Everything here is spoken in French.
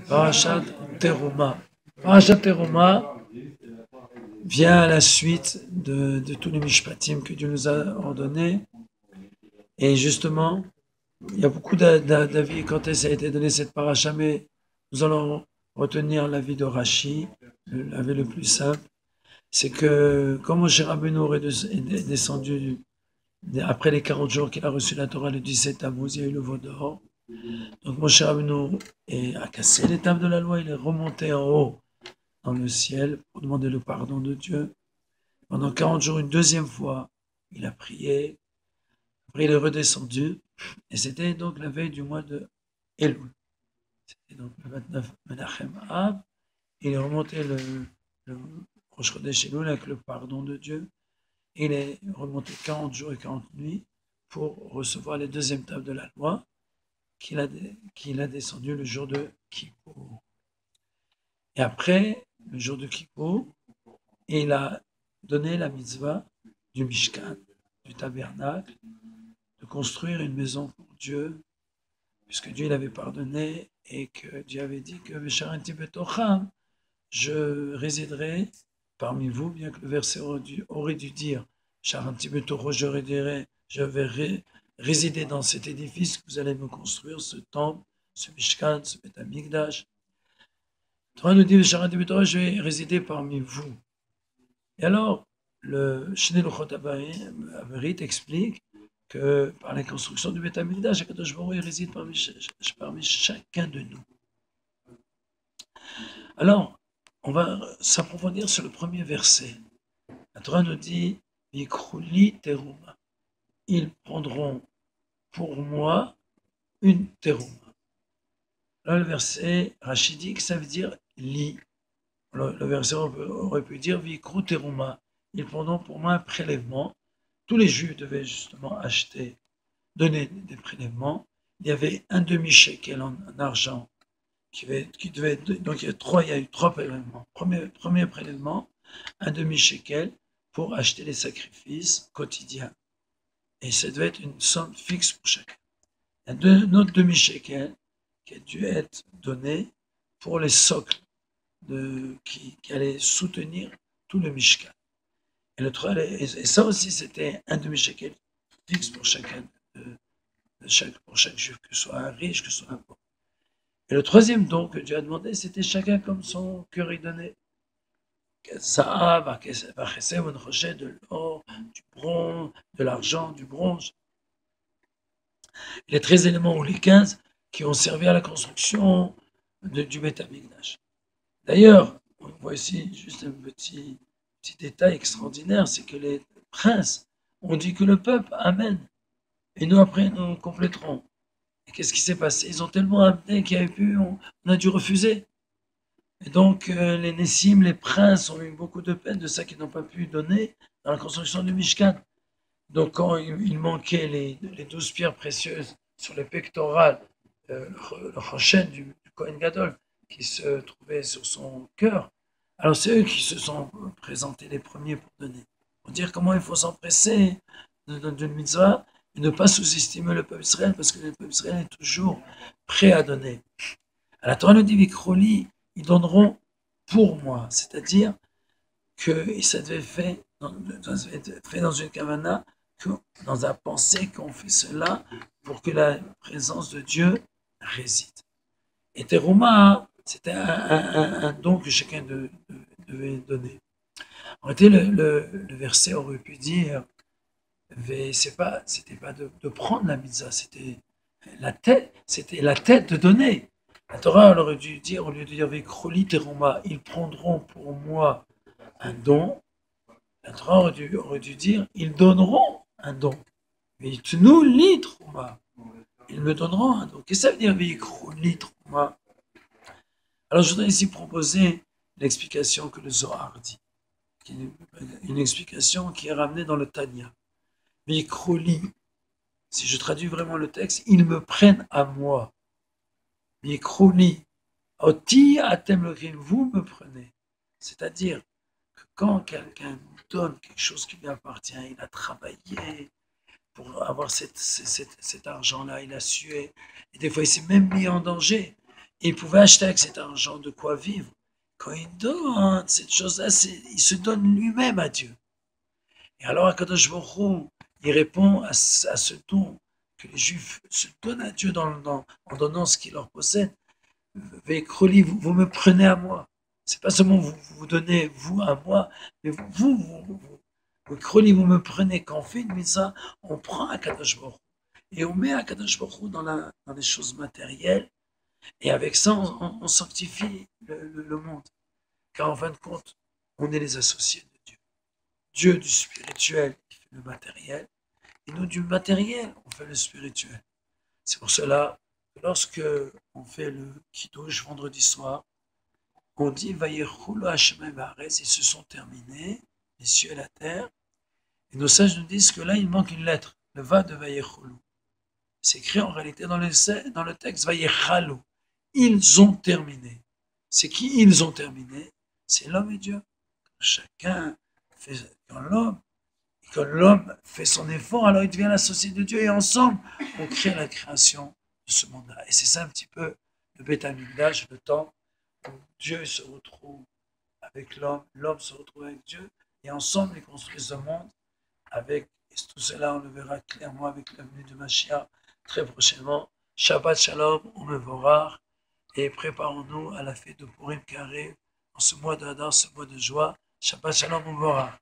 Parashat Teruma. Parashat Teruma vient à la suite de tous les mishpatim que Dieu nous a ordonnés. Et justement, il y a beaucoup d'avis quand ça a été donné cette paracha, mais nous allons retenir l'avis de Rashi, l'avis le plus simple. C'est que quand Moshe Rabbeinu est descendu après les 40 jours qu'il a reçu la Torah, le 17 Tammuz, il y a eu le veau d'or. Donc Moshe Rabbeinu a cassé les tables de la loi, il est remonté en haut dans le ciel pour demander le pardon de Dieu. Pendant 40 jours, une deuxième fois, il a prié. Après, il est redescendu. Et c'était donc la veille du mois de Elul. C'était donc le 29 Menachem Av. Il est remonté le Rosh Chodesh Elul avec le pardon de Dieu. Il est remonté 40 jours et 40 nuits pour recevoir les deuxièmes tables de la loi qu'il a descendu le jour de Kippour. Et après, le jour de Kippour, il a donné la mitzvah du Mishkan, du tabernacle, de construire une maison pour Dieu, puisque Dieu l'avait pardonné et que Dieu avait dit que je résiderai parmi vous, bien que le verset aurait dû dire je vais résider dans cet édifice que vous allez me construire, ce temple, ce Mishkan, ce Beth Amikdash. Torah nous dit je vais résider parmi vous. Et alors, le Shnei Luchot Abarit explique que par la construction du Beth Amikdash, Akadosh Baruch Hu réside parmi chacun de nous. Alors, on va s'approfondir sur le premier verset. La Torah nous dit Vikruli teruma. Ils prendront pour moi une teruma. Là, le verset rachidique, ça veut dire li. Le verset aurait pu dire Vikru teruma. Ils prendront pour moi un prélèvement. Tous les Juifs devaient justement donner des prélèvements. Il y avait un demi-shekel en argent qui devait donc il y a eu trois prélèvements. Premier prélèvement, un demi-shekel pour acheter les sacrifices quotidiens. Et ça devait être une somme fixe pour chacun. Il y a un autre demi-shekel qui a dû être donné pour les socles qui allaient soutenir tout le Mishkan. Et ça aussi, c'était un demi-shekel fixe pour chacun, pour chaque juif, que ce soit un riche, que ce soit un pauvre. Et le troisième don que Dieu a demandé, c'était chacun comme son cœur y donnait. De l'or, du bronze, de l'argent, du bronze. Les 13 éléments ou les 15 qui ont servi à la construction du Beth Amikdash. D'ailleurs, on voit ici juste un petit détail extraordinaire, c'est que les princes ont dit que le peuple amène. Et nous, après, nous compléterons. Et qu'est-ce qui s'est passé? Ils ont tellement amené on a dû refuser. Et donc, les Nessim, les princes, ont eu beaucoup de peine de ça qu'ils n'ont pas pu donner dans la construction du Mishkan. Donc, quand il manquait les 12 pierres précieuses sur le pectoral, le rochen du Kohen Gadol, qui se trouvait sur son cœur, alors c'est eux qui se sont présentés les premiers pour donner. Pour dire comment il faut s'empresser d'une mitzvah et ne pas sous-estimer le peuple Israël, parce que le peuple Israël est toujours prêt à donner. À la Torah nous dit Vikroli, ils donneront pour moi, c'est-à-dire que ça devait être fait dans une kavana, dans la pensée qu'on fait cela pour que la présence de Dieu réside. Et Teruma, c'était un don que chacun devait donner. En réalité, le verset aurait pu dire, c'était pas de prendre la mitzvah, c'était la tête de donner. La Torah aurait dû dire, au lieu de dire Vikroli Teruma, ils prendront pour moi un don. La Torah aurait dû dire, ils donneront un don. Vitnu li Teruma. Ils me donneront un don. Qu'est-ce que ça veut dire Vikroli Teruma? Alors, je voudrais ici proposer l'explication que le Zohar dit, une explication qui est ramenée dans le Tanya. Vikroli, si je traduis vraiment le texte, ils me prennent à moi. Vikroli, oti atem lokim, vous me prenez. C'est-à-dire que quand quelqu'un nous donne quelque chose qui lui appartient, il a travaillé pour avoir cet argent-là, il a sué, et des fois il s'est même mis en danger. Et il pouvait acheter avec cet argent de quoi vivre. Quand il donne cette chose-là, il se donne lui-même à Dieu. Et alors, Akadosh Baruch Hu, il répond à ce don que les Juifs se donnent à Dieu en donnant ce qu'il leur possède. Veikroli, vous me prenez à moi. C'est pas seulement vous donnez vous à moi, mais Veikroli, vous me prenez. Quand on fait une mitzvah, on prend Akadosh Baruch Hu et on met Akadosh Baruch Hu dans les choses matérielles. Et avec ça, on sanctifie le monde. Car en fin de compte, on est les associés de Dieu. Dieu du spirituel, il fait le matériel. Et nous, du matériel, on fait le spirituel. C'est pour cela que lorsque on fait le Kiddush vendredi soir, on dit Vayechulu Hashem Vaaretz, ils se sont terminés, les cieux et la terre. Et nos sages nous disent que là, il manque une lettre, le Va de Vayechulu. C'est écrit en réalité dans le texte Vayechalu. Ils ont terminé. C'est qui ils ont terminé? C'est l'homme et Dieu. Chacun fait, quand l'homme fait son effort, alors il devient l'associé de Dieu et ensemble, on crée la création de ce monde-là. Et c'est ça un petit peu le Beth Amikdash, le temps où Dieu se retrouve avec l'homme, l'homme se retrouve avec Dieu, et ensemble ils construisent le monde avec, et tout cela on le verra clairement avec la venue de Mashiach très prochainement. Shabbat Shalom, on me verra, et préparons-nous à la fête de Purim qui arrive en ce mois d'Adar, ce mois de joie. Shabbat Shalom, on me verra.